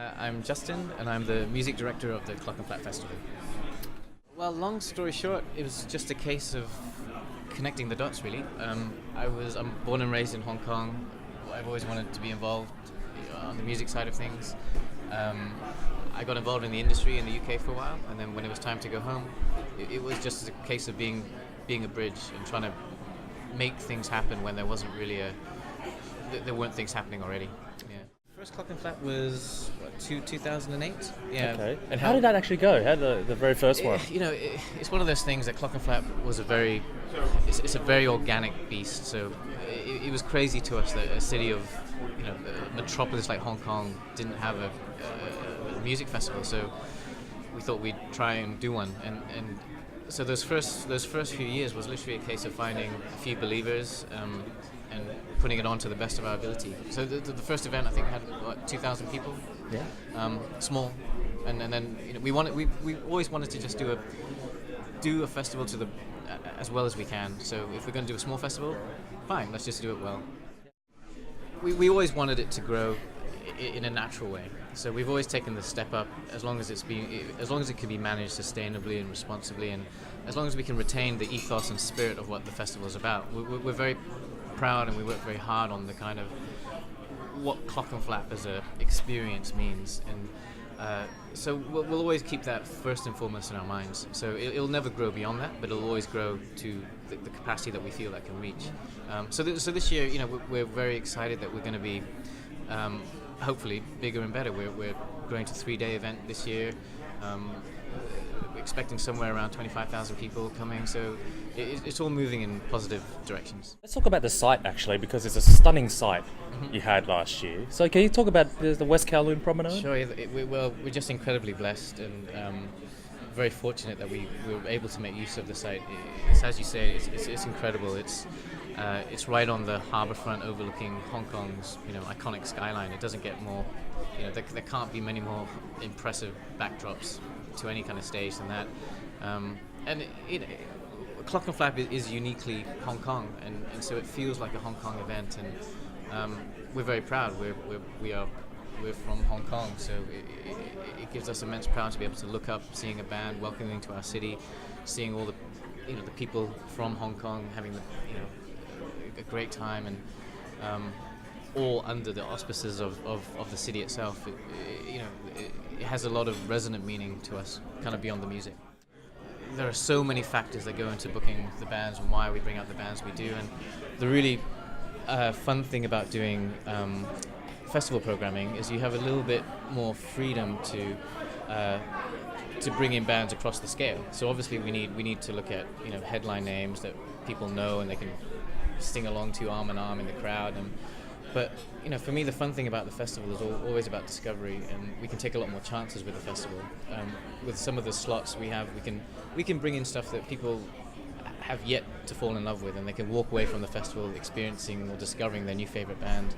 I'm Justin, and I'm the music director of the Clockenflap Festival. Well, long story short, it was just a case of connecting the dots, really. I'm born and raised in Hong Kong. I've always wanted to be involved on the music side of things. I got involved in the industry in the UK for a while, and then when it was time to go home, it was just a case of being a bridge and trying to make things happen when there wasn't really there weren't things happening already. Yeah. First Clockenflap was 2008. Yeah. Okay. And how did that actually go? How the very first one? It's one of those things that Clockenflap was it's a very organic beast. So it was crazy to us that a city of a metropolis like Hong Kong didn't have a music festival. So we thought we'd try and do one. And so those first few years was literally a case of finding a few believers and putting it on to the best of our ability. So the first event I think had 2,000 people. Yeah. Small, and then we always wanted to just do a festival as well as we can. So if we're going to do a small festival, fine, let's just do it well. We always wanted it to grow in a natural way. So we've always taken the step up as long as it can be managed sustainably and responsibly, and as long as we can retain the ethos and spirit of what the festival is about. We're very proud, and we work very hard on the kind of what Clockenflap as a experience means, and so we'll always keep that first and foremost in our minds. So it'll never grow beyond that, but it'll always grow to the capacity that we feel that can reach. So this year, we're very excited that we're going to be hopefully bigger and better. We're going to a 3-day event this year. We're expecting somewhere around 25,000 people coming, so it's all moving in positive directions. Let's talk about the site actually, because it's a stunning site you had last year. So can you talk about the West Kowloon Promenade? Sure. We're just incredibly blessed and very fortunate that we were able to make use of the site. It's, as you say, it's incredible. It's right on the harbour front overlooking Hong Kong's iconic skyline. It doesn't get more, there can't be many more impressive backdrops to any kind of stage than that. And Clockenflap is uniquely Hong Kong, and so it feels like a Hong Kong event, and we're very proud. We're from Hong Kong, so it gives us immense pride to be able to look up, seeing a band welcoming to our city, seeing all the the people from Hong Kong having a great time, and all under the auspices of the city itself. It has a lot of resonant meaning to us, kind of beyond the music. There are so many factors that go into booking the bands and why we bring out the bands we do, and the really fun thing about doing festival programming is you have a little bit more freedom to bring in bands across the scale. So obviously we need to look at headline names that people know and they can sing along to arm in arm in the crowd. But for me, the fun thing about the festival is always about discovery, and we can take a lot more chances with the festival. With some of the slots we have, we can bring in stuff that people have yet to fall in love with, and they can walk away from the festival experiencing or discovering their new favorite band.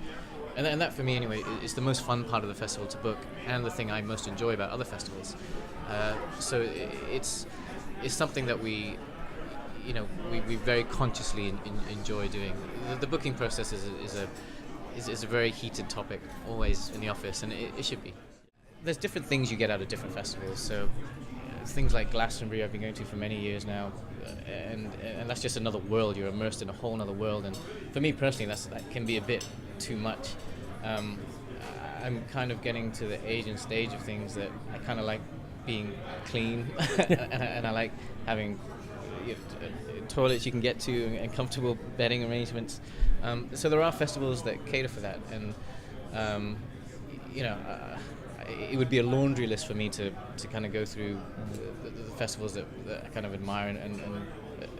And that, for me anyway, is the most fun part of the festival to book, and the thing I most enjoy about other festivals. So it's something that we very consciously enjoy doing. The booking process is a very heated topic, always in the office, and it should be. There's different things you get out of different festivals. So things like Glastonbury I've been going to for many years now, and that's just another world. You're immersed in a whole other world, and for me personally, that can be a bit too much. I'm kind of getting to the age and stage of things that I kind of like being clean, and I like having toilets you can get to and comfortable bedding arrangements. So there are festivals that cater for that, and it would be a laundry list for me to kind of go through the festivals that I kind of admire and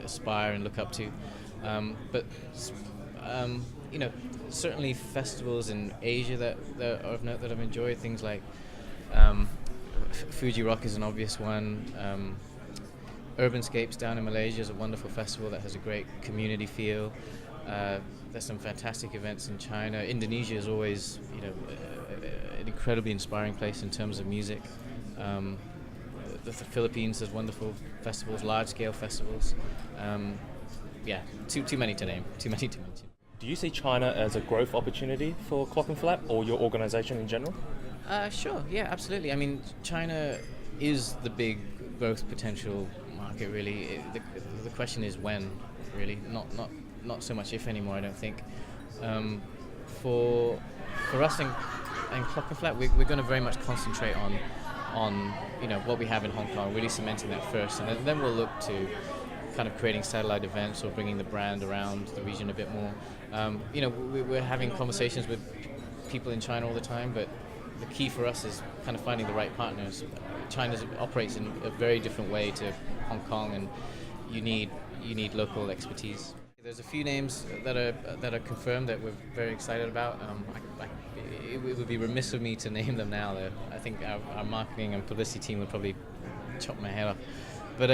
aspire and look up to. But certainly festivals in Asia that are of note that I've enjoyed, things like Fuji Rock is an obvious one. Urbanscapes down in Malaysia is a wonderful festival that has a great community feel. There's some fantastic events in China. Indonesia is always, an incredibly inspiring place in terms of music. The Philippines has wonderful festivals, large-scale festivals. Too many to name. Too many to mention. Do you see China as a growth opportunity for Clockenflap or your organisation in general? Sure. Yeah, absolutely. I mean, China is the big growth potential market. Really, the question is when. Really, not so much if anymore. I don't think. Um, for for us in Clockenflap, we're going to very much concentrate on what we have in Hong Kong, really cementing that first, and then we'll look to kind of creating satellite events or bringing the brand around the region a bit more. We're having conversations with people in China all the time, but the key for us is kind of finding the right partners. China operates in a very different way to Hong Kong, and you need local expertise. There's a few names that are confirmed that we're very excited about. It would be remiss of me to name them now. Though. I think our marketing and publicity team would probably chop my head off. But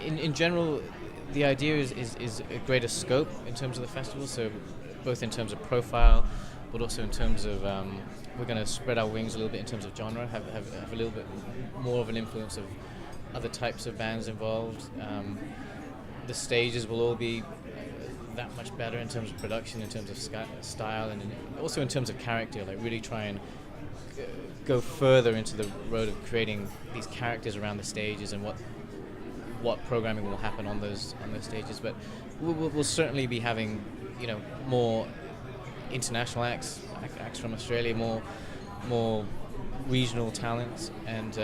in general, the idea is a greater scope in terms of the festival. So both in terms of profile, but also in terms of we're going to spread our wings a little bit in terms of genre, have a little bit more of an influence of other types of bands involved. The stages will all be that much better in terms of production, in terms of style, and also in terms of character. Like really try and go further into the road of creating these characters around the stages and what programming will happen on those stages. But we'll certainly be having more international acts from Australia, more regional talents, and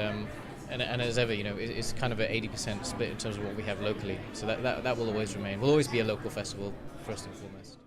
as ever, it's kind of an 80% split in terms of what we have locally. So that will always remain. We'll always be a local festival first and foremost.